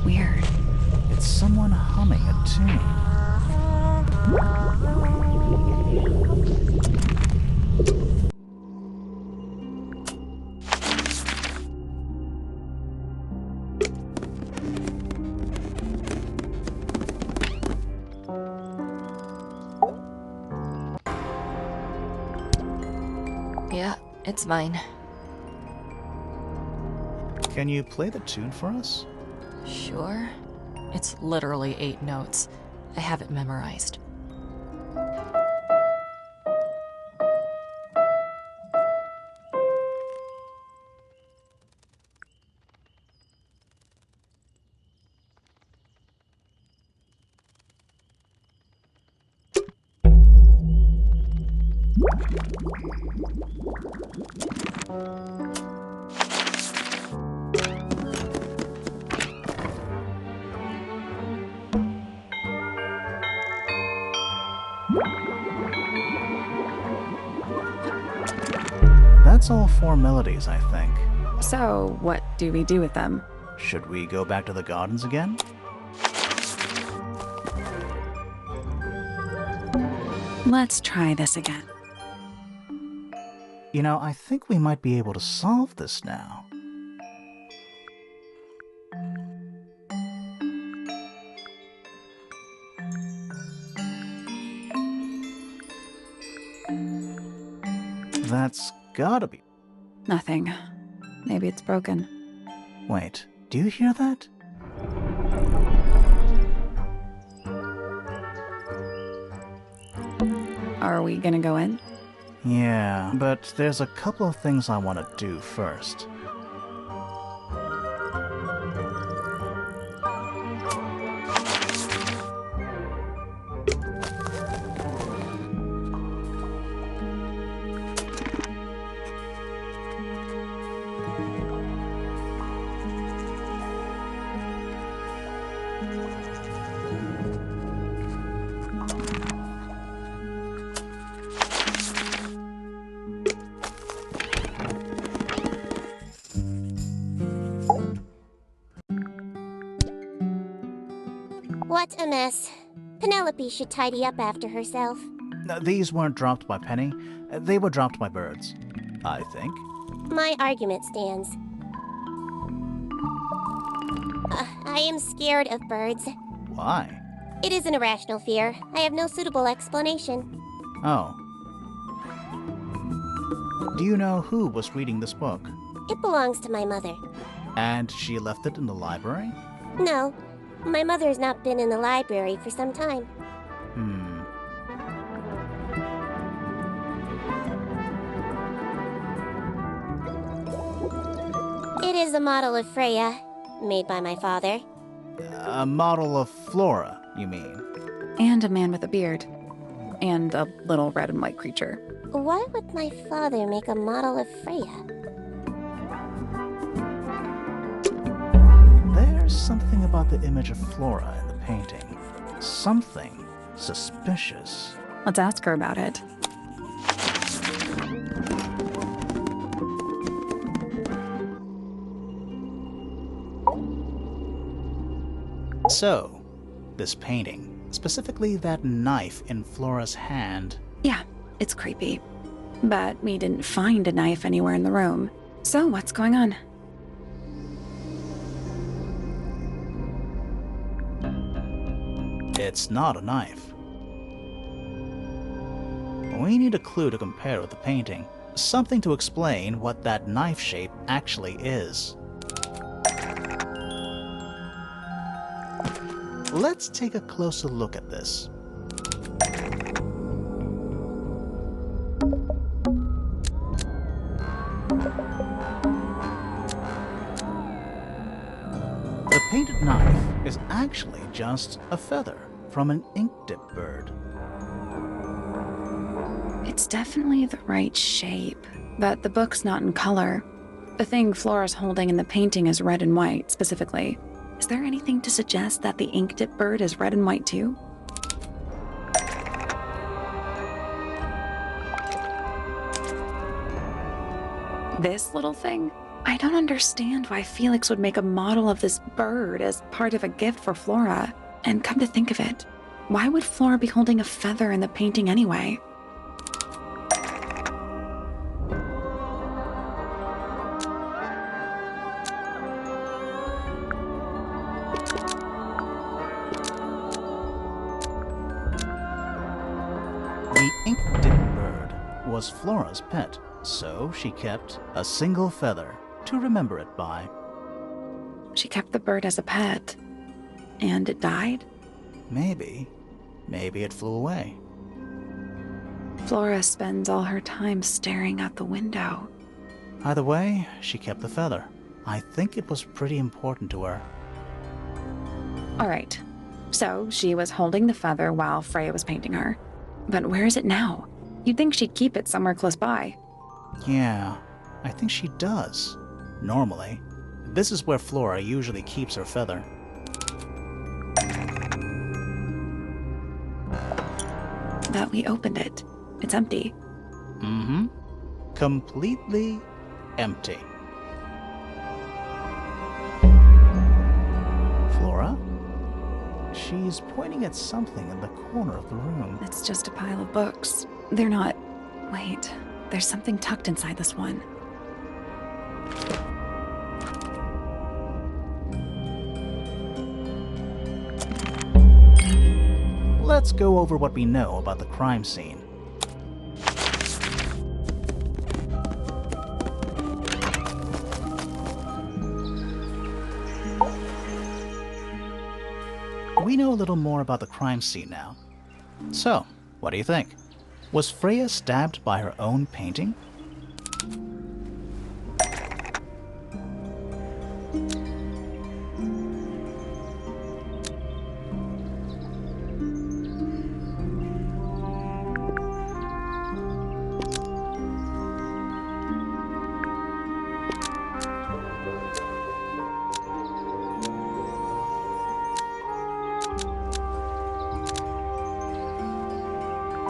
Weird. It's someone humming a tune. Yeah, it's mine. Can you play the tune for us? Sure. It's literally 8 notes. I have it memorized. That's all 4 melodies, I think. So, what do we do with them? Should we go back to the gardens again? Let's try this again. You know, I think we might be able to solve this now. That's gotta be... Nothing. Maybe it's broken. Wait, do you hear that? Are we gonna go in? Yeah, but there's a couple of things I want to do first. What a mess. Penelope should tidy up after herself. These weren't dropped by Penny. They were dropped by birds, I think. My argument stands. I am scared of birds. Why? It is an irrational fear. I have no suitable explanation. Oh. Do you know who was reading this book? It belongs to my mother. And she left it in the library? No, my mother has not been in the library for some time. It is a model of Freya, made by my father. A model of Flora, you mean? And a man with a beard. And a little red and white creature. Why would my father make a model of Freya? There's something about the image of Flora in the painting. Something suspicious. Let's ask her about it. So, this painting, specifically that knife in Flora's hand. Yeah, it's creepy. But we didn't find a knife anywhere in the room. So what's going on? It's not a knife. We need a clue to compare with the painting. Something to explain what that knife shape actually is. Let's take a closer look at this. The painted knife is actually just a feather from an ink-dip bird. It's definitely the right shape. but the book's not in color. The thing Flora's holding in the painting is red and white, specifically. Is there anything to suggest that the ink dip bird is red and white too? This little thing? I don't understand why Felix would make a model of this bird as part of a gift for Flora. And come to think of it, why would Flora be holding a feather in the painting anyway? The ink-dip bird was Flora's pet, so she kept a single feather to remember it by. She kept the bird as a pet. And it died? Maybe it flew away. Flora spends all her time staring out the window. Either way, she kept the feather. I think it was pretty important to her. All right, so she was holding the feather while Freya was painting her. But where is it now? You'd think she'd keep it somewhere close by. Yeah, I think she does. Normally. This is where Flora usually keeps her feather. But we opened it. It's empty. Mm-hmm. Completely empty. Flora? She's pointing at something in the corner of the room. It's just a pile of books. They're not... Wait, there's something tucked inside this one. Let's go over what we know about the crime scene. We know a little more about the crime scene now. So, what do you think? Was Freya stabbed by her own painting?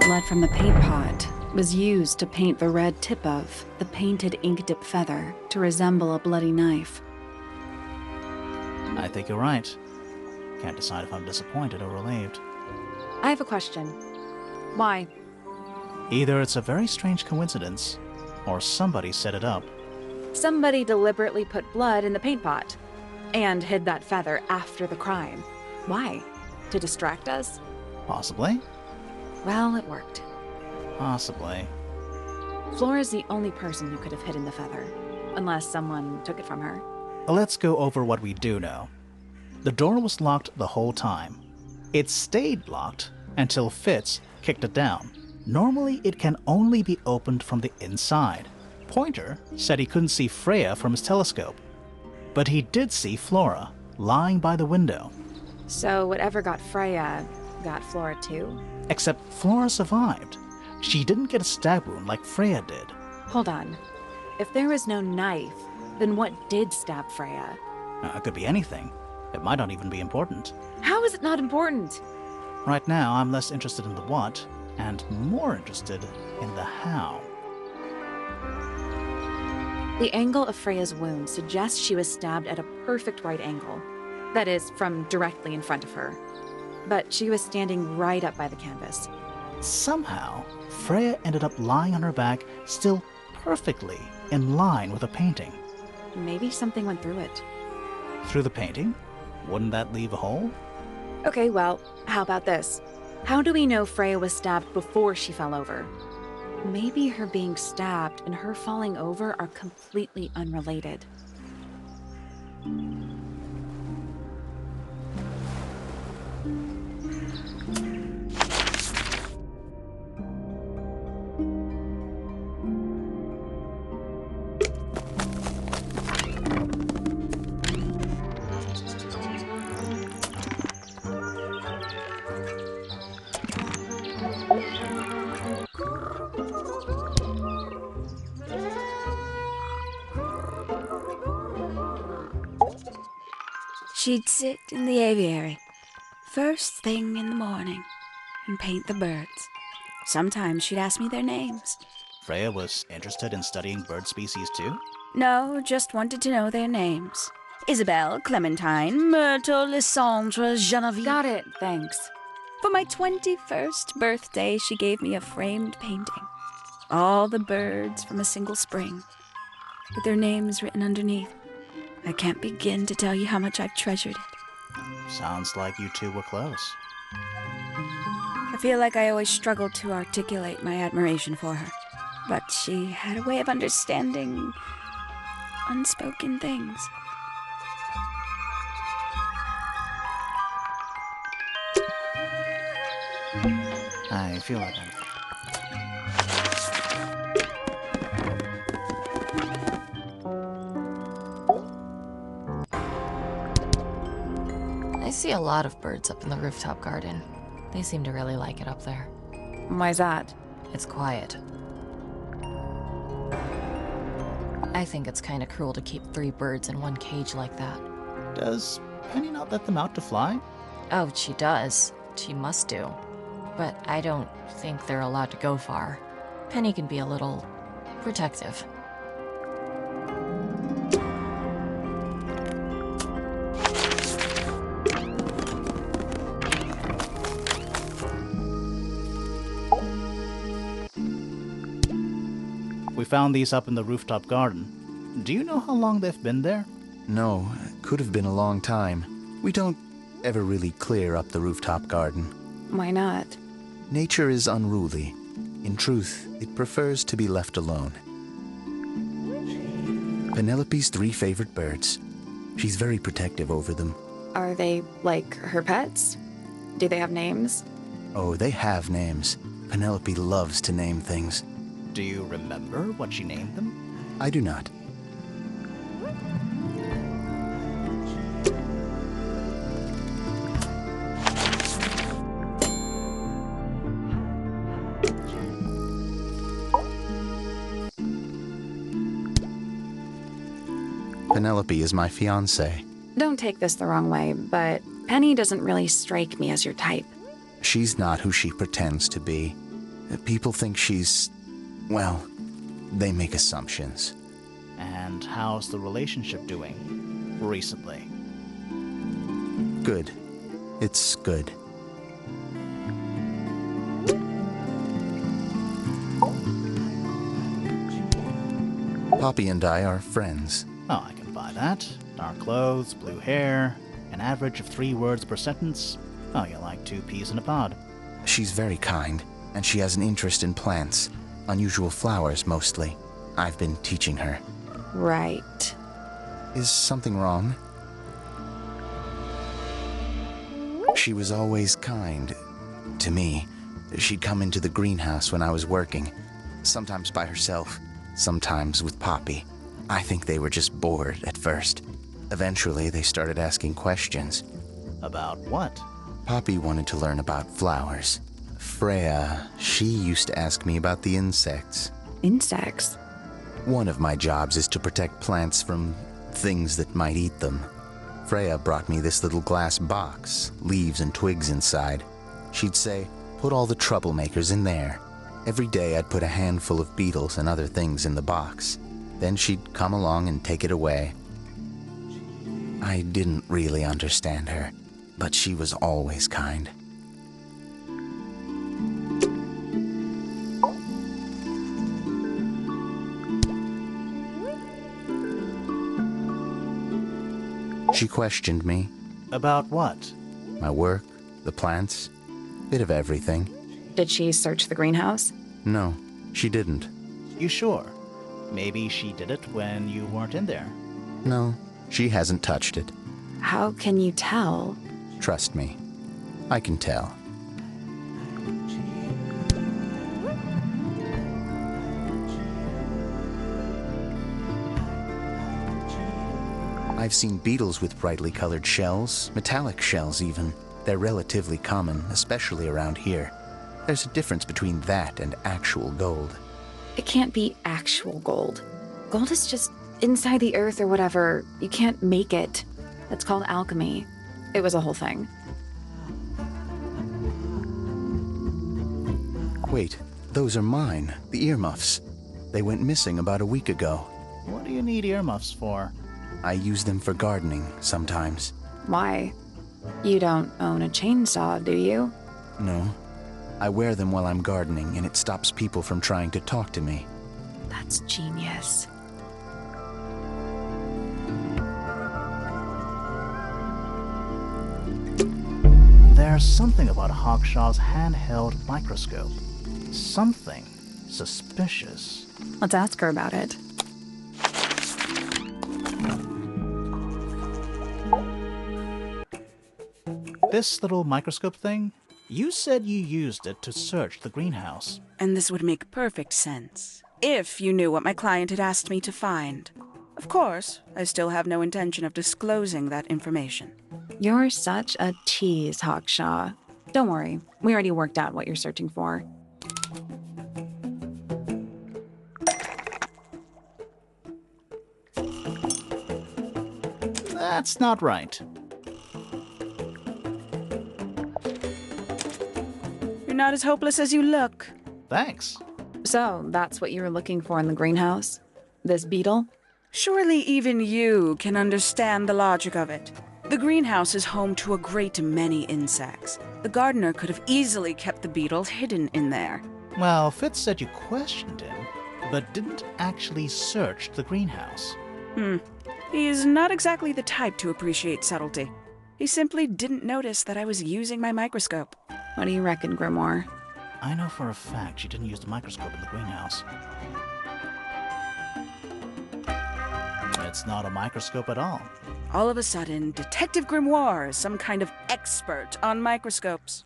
Blood from the paint pot was used to paint the red tip of the painted ink dip feather to resemble a bloody knife. I think you're right. Can't decide if I'm disappointed or relieved. I have a question. Why? Either it's a very strange coincidence, or somebody set it up. Somebody deliberately put blood in the paint pot and hid that feather after the crime. Why? To distract us? Possibly. Well, it worked. Possibly. Flora's the only person who could have hidden the feather, unless someone took it from her. Let's go over what we do know. The door was locked the whole time. It stayed locked until Fitz kicked it down. Normally, it can only be opened from the inside. Pointer said he couldn't see Freya from his telescope, but he did see Flora lying by the window. So whatever got Freya got Flora too? Except Flora survived. She didn't get a stab wound like Freya did. Hold on. If there was no knife, then what did stab Freya? It could be anything. It might not even be important. How is it not important? Right now, I'm less interested in the what, and more interested in the how. The angle of Freya's wound suggests she was stabbed at a perfect right angle. That is, from directly in front of her. But she was standing right up by the canvas. Somehow, Freya ended up lying on her back, still perfectly in line with the painting. Maybe something went through it. Through the painting? Wouldn't that leave a hole? Okay, well, how about this? How do we know Freya was stabbed before she fell over? Maybe her being stabbed and her falling over are completely unrelated. She'd sit in the aviary, first thing in the morning, and paint the birds. Sometimes she'd ask me their names. Freya was interested in studying bird species too? No, just wanted to know their names. Isabelle, Clementine, Myrtle, Lysandre, Genevieve. Got it, thanks. For my 21st birthday, she gave me a framed painting. All the birds from a single spring, with their names written underneath. I can't begin to tell you how much I've treasured it. Sounds like you two were close. I feel like I always struggled to articulate my admiration for her, but she had a way of understanding unspoken things. I feel like I'm... I see a lot of birds up in the rooftop garden. They seem to really like it up there. Why's that? It's quiet. I think it's kind of cruel to keep 3 birds in one cage like that. Does Penny not let them out to fly? Oh, she does. She must do. But I don't think they're allowed to go far. Penny can be a little protective. We found these up in the rooftop garden. Do you know how long they've been there? No, could have been a long time. We don't ever really clear up the rooftop garden. Why not? Nature is unruly. In truth, it prefers to be left alone. Penelope's 3 favorite birds. She's very protective over them. Are they, like, her pets? Do they have names? Oh, they have names. Penelope loves to name things. Do you remember what she named them? I do not. Penelope is my fiancée. Don't take this the wrong way, but Penny doesn't really strike me as your type. She's not who she pretends to be. People think she's... well, they make assumptions. And how's the relationship doing recently? Good. It's good. Poppy and I are friends. Oh, I can buy that. Dark clothes, blue hair, an average of 3 words per sentence. Oh, you're like 2 peas in a pod. She's very kind, and she has an interest in plants. Unusual flowers, mostly. I've been teaching her. Right. Is something wrong? She was always kind. To me. She'd come into the greenhouse when I was working. Sometimes by herself, sometimes with Poppy. I think they were just bored at first. Eventually, they started asking questions. About what? Poppy wanted to learn about flowers. Freya, she used to ask me about the insects. Insects? One of my jobs is to protect plants from things that might eat them. Freya brought me this little glass box, leaves and twigs inside. She'd say, put all the troublemakers in there. Every day I'd put a handful of beetles and other things in the box. Then she'd come along and take it away. I didn't really understand her, but she was always kind. She questioned me. About what? My work, the plants, bit of everything. Did she search the greenhouse? No, she didn't. You sure? Maybe she did it when you weren't in there. No, she hasn't touched it. How can you tell? Trust me, I can tell. I've seen beetles with brightly colored shells, metallic shells even. They're relatively common, especially around here. There's a difference between that and actual gold. It can't be actual gold. Gold is just inside the earth or whatever. You can't make it. It's called alchemy. It was a whole thing. Wait, those are mine, the earmuffs. They went missing about a week ago. What do you need earmuffs for? I use them for gardening sometimes. Why? You don't own a chainsaw, do you? No. I wear them while I'm gardening, and it stops people from trying to talk to me. That's genius. There's something about Hawkshaw's handheld microscope. Something suspicious. Let's ask her about it. This little microscope thing, you said you used it to search the greenhouse. And this would make perfect sense, if you knew what my client had asked me to find. Of course, I still have no intention of disclosing that information. You're such a tease, Hawkshaw. Don't worry, we already worked out what you're searching for. That's not right. You're not as hopeless as you look. Thanks. So, that's what you were looking for in the greenhouse? This beetle? Surely even you can understand the logic of it. The greenhouse is home to a great many insects. The gardener could have easily kept the beetle hidden in there. Well, Fitz said you questioned him, but didn't actually search the greenhouse. He is not exactly the type to appreciate subtlety. He simply didn't notice that I was using my microscope. What do you reckon, Grimoire? I know for a fact she didn't use the microscope in the greenhouse. It's not a microscope at all. All of a sudden, Detective Grimoire is some kind of expert on microscopes.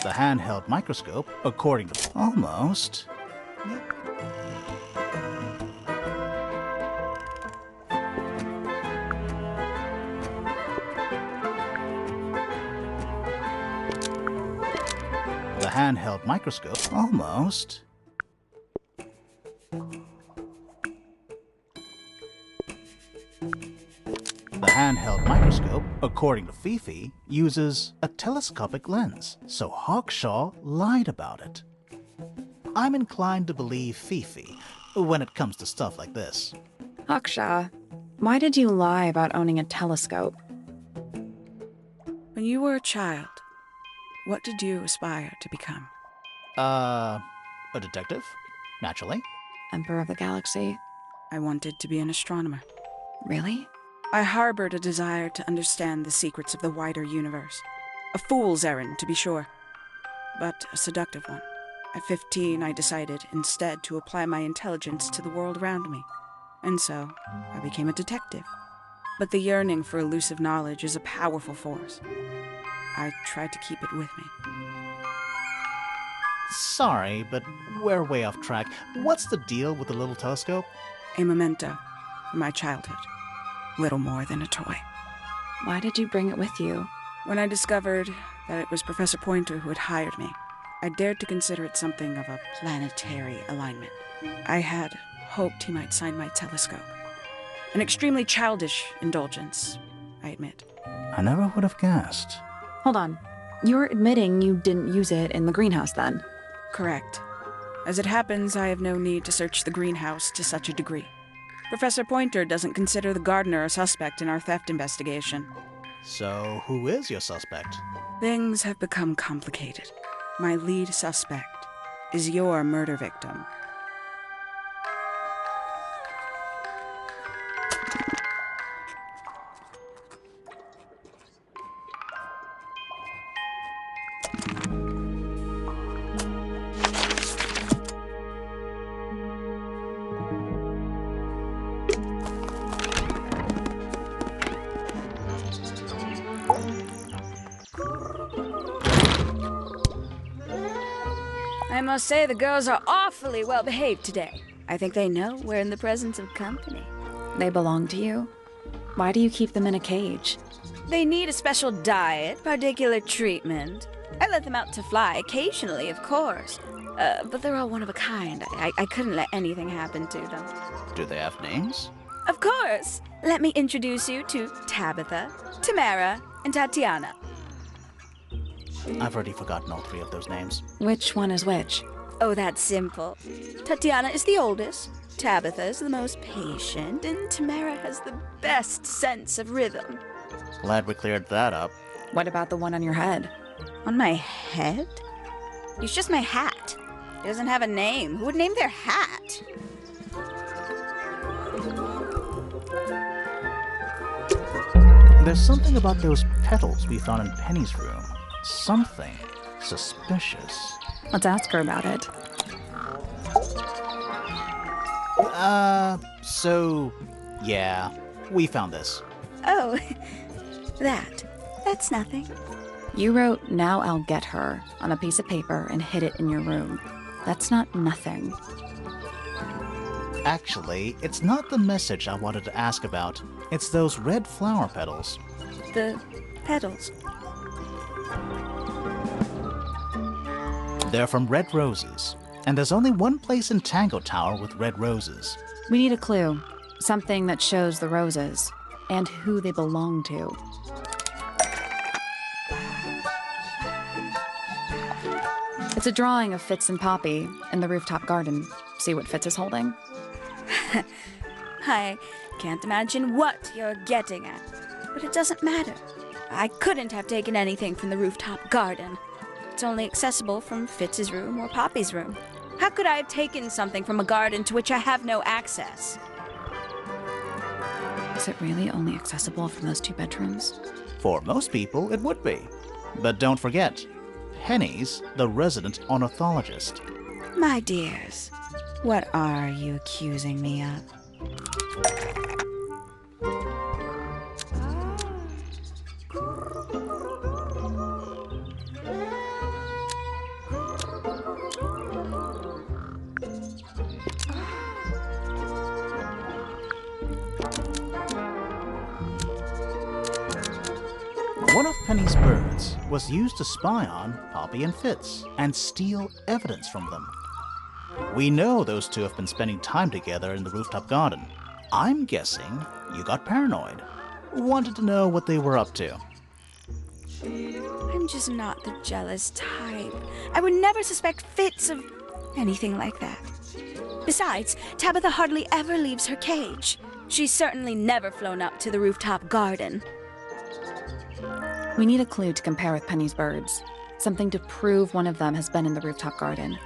The handheld microscope, according to almost. The handheld microscope, almost. The handheld microscope, according to Fifi, uses a telescopic lens, so Hawkshaw lied about it. I'm inclined to believe Fifi when it comes to stuff like this. Hawkshaw, why did you lie about owning a telescope? When you were a child, what did you aspire to become? A detective? Naturally. Emperor of the Galaxy? I wanted to be an astronomer. Really? I harbored a desire to understand the secrets of the wider universe. A fool's errand, to be sure, but a seductive one. At 15, I decided instead to apply my intelligence to the world around me, and so I became a detective. But the yearning for elusive knowledge is a powerful force. I tried to keep it with me. Sorry, but we're way off track. What's the deal with the little telescope? A memento from my childhood. Little more than a toy. Why did you bring it with you? When I discovered that it was Professor Pointer who had hired me, I dared to consider it something of a planetary alignment. I had hoped he might sign my telescope. An extremely childish indulgence, I admit. I never would have guessed. Hold on. You're admitting you didn't use it in the greenhouse then? Correct. As it happens, I have no need to search the greenhouse to such a degree. Professor Pointer doesn't consider the gardener a suspect in our theft investigation. So, who is your suspect? Things have become complicated. My lead suspect is your murder victim. I must say the girls are awfully well behaved today. I think they know we're in the presence of company. They belong to you? Why do you keep them in a cage? They need a special diet, particular treatment. I let them out to fly occasionally, of course. But they're all one of a kind. I couldn't let anything happen to them. Do they have names? Of course! Let me introduce you to Tabitha, Tamara, and Tatiana. I've already forgotten all three of those names. Which one is which? Oh, that's simple. Tatiana is the oldest, Tabitha is the most patient, and Tamara has the best sense of rhythm. Glad we cleared that up. What about the one on your head? On my head? It's just my hat. It doesn't have a name. Who would name their hat? There's something about those petals we found in Penny's room. Something suspicious. Let's ask her about it. Yeah, we found this. Oh, that's nothing. You wrote, "Now I'll get her," on a piece of paper and hid it in your room. That's not nothing. Actually, it's not the message I wanted to ask about. It's those red flower petals. The petals. They're from red roses, and there's only one place in Tangle Tower with red roses. We need a clue. Something that shows the roses and who they belong to. It's a drawing of Fitz and Poppy in the rooftop garden. See what Fitz is holding? I can't imagine what you're getting at, but it doesn't matter. I couldn't have taken anything from the rooftop garden. It's only accessible from Fitz's room or Poppy's room. How could I have taken something from a garden to which I have no access? Is it really only accessible from those 2 bedrooms? For most people, it would be. But don't forget, Penny's the resident ornithologist. My dears, what are you accusing me of? One of Penny's birds was used to spy on Poppy and Fitz and steal evidence from them. We know those two have been spending time together in the rooftop garden. I'm guessing you got paranoid. Wanted to know what they were up to. I'm just not the jealous type. I would never suspect Fitz of anything like that. Besides, Tabitha hardly ever leaves her cage. She's certainly never flown up to the rooftop garden. We need a clue to compare with Penny's birds. Something to prove one of them has been in the rooftop garden.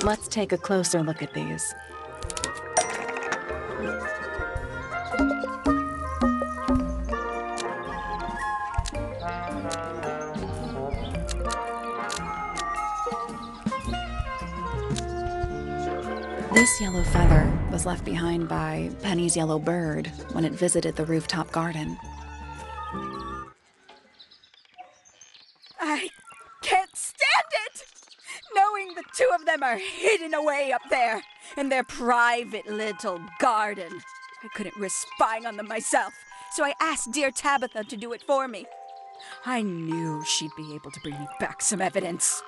Let's take a closer look at these. This yellow feather was left behind by Penny's yellow bird when it visited the rooftop garden. I can't stand it! Knowing the two of them are hidden away up there in their private little garden. I couldn't risk spying on them myself, so I asked dear Tabitha to do it for me. I knew she'd be able to bring me back some evidence.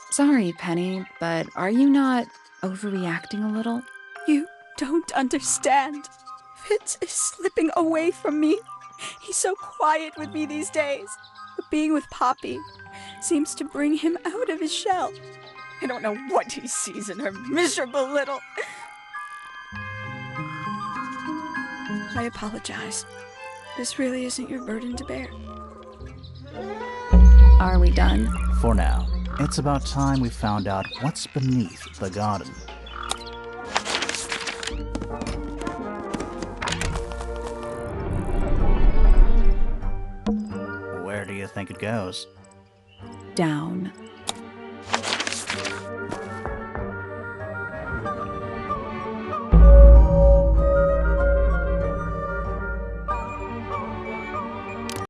Sorry, Penny, but are you not overreacting a little? You don't understand. Fitz is slipping away from me. He's so quiet with me these days. But being with Poppy seems to bring him out of his shell. I don't know what he sees in her miserable little... I apologize. This really isn't your burden to bear. Are we done? For now, it's about time we found out what's beneath the garden. Where do you think it goes? Down.